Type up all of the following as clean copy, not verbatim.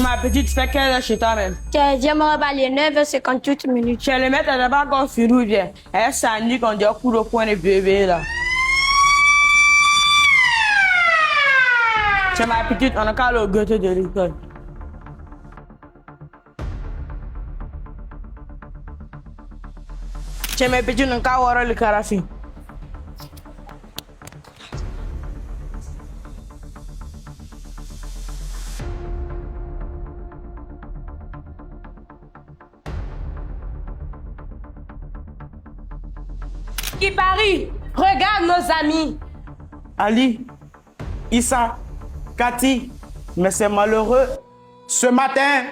Ma petite, tu fais quelle heure chez toi-même? J'aimerais parler 9h58 minutes. Tu le mettre à pas encore sur nous bien. Elle s'ennuie quand il y a coup de poing de bébé là. C'est ma petite, on a qu'à le gâteau de l'école. C'est ma petite, on a qu'à voir le carafi. Qui Paris, regarde nos amis. Ali, Issa, Cathy, mais c'est malheureux. Ce matin,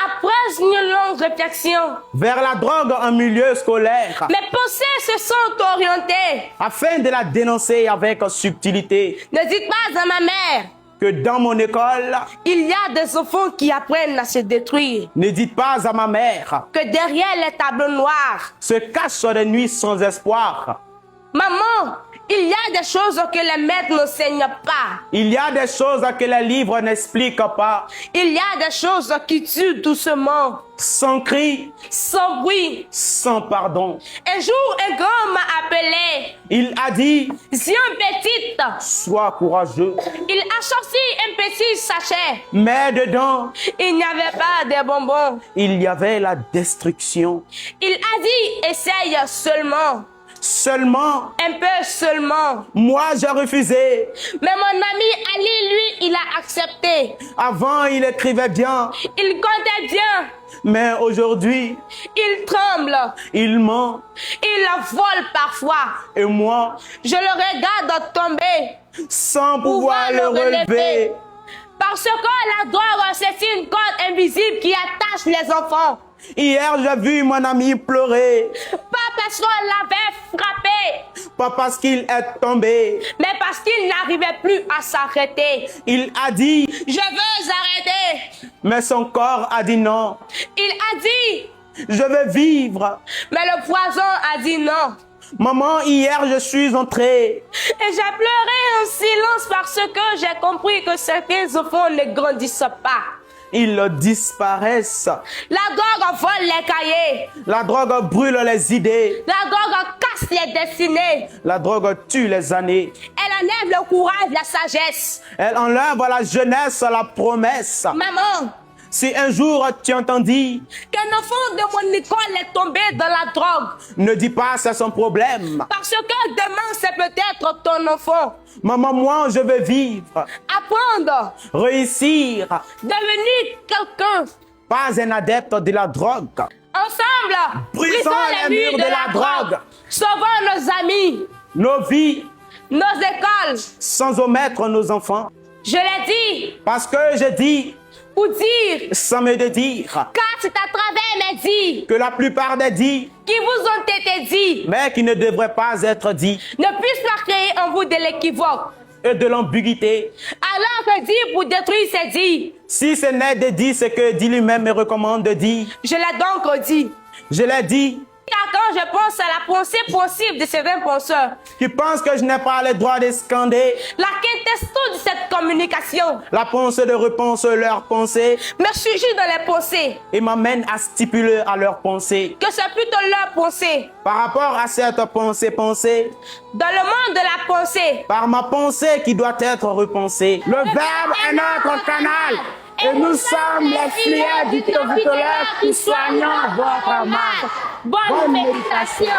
Après une longue réflexion, vers la drogue en milieu scolaire, mes pensées se sont orientées. afin de la dénoncer avec subtilité, Ne dites pas à ma mère, que dans mon école, il y a des enfants qui apprennent à se détruire. ne dites pas à ma mère, Que derrière les tableaux noirs, se cachent des nuits sans espoir. maman, il y a des choses que les maîtres n'enseignent pas. Il y a des choses que les livres n'expliquent pas. Il y a des choses qui tuent doucement, Sans cri, sans bruit. sans pardon. Un jour, un grand m'a appelé. Il a dit, Zion petite. sois courageux. Il a sorti un petit sachet. Mais dedans, Il n'y avait pas de bonbons. il y avait la destruction. Il a dit, essaye seulement. Seulement, Un peu seulement. moi j'ai refusé. Mais mon ami Ali, lui, il a accepté. Avant, il écrivait bien. Il comptait bien. Mais aujourd'hui, Il tremble. il ment. Il vole parfois. Et moi, Je le regarde tomber. sans pouvoir le relever. Parce que la drogue, c'est une corde invisible qui attache les enfants. Hier, j'ai vu mon ami pleurer. Pas parce qu'on l'avait frappé, Pas parce qu'il est tombé. mais parce qu'il n'arrivait plus à s'arrêter. Il a dit, Je veux arrêter. mais son corps a dit non. Il a dit, Je veux vivre. mais le poison a dit non. Maman, hier, je suis entré. Et j'ai pleuré en silence parce que j'ai compris que certains enfants ne grandissent pas. Ils disparaissent. La drogue vole les cahiers. La drogue brûle les idées. La drogue casse les destinées. La drogue tue les années. Elle enlève le courage, la sagesse. Elle enlève à la jeunesse la promesse. Maman, Si un jour tu entendis, qu'un enfant de mon école est tombé dans la drogue. ne dis pas c'est son problème. Parce que demain, c'est peut-être ton enfant. Maman, moi, je veux vivre, Apprendre, réussir, devenir quelqu'un. pas un adepte de la drogue. Ensemble, Brisons les murs de la drogue. Sauvons nos amis, Nos vies, nos écoles. sans omettre nos enfants. Je l'ai dit, Parce que je dis, ou dire, sans me de dire, car c'est à travers mes dits que la plupart des dits, qui vous ont été dits, mais qui ne devraient pas être dits, ne puissent pas créer en vous de l'équivoque. et de l'ambiguïté. Alors que dit pour détruire ces dits, Si ce n'est de dire ce que dit lui-même me recommande de dire, je l'ai donc dit. je l'ai dit, Car quand je pense à la pensée possible de certains penseurs, qui pense que je n'ai pas le droit de scander la quintessence de cette communication la pensée de repenser leur pensée me surgit dans les pensées, et m'amène à stipuler à leur pensée. que c'est plutôt leur pensée. Par rapport à cette pensée, Dans le monde de la pensée, par ma pensée qui doit être repensée. Le verbe est notre canal et nous sommes les filières du territoire qui soignons votre marque. bonne méditation.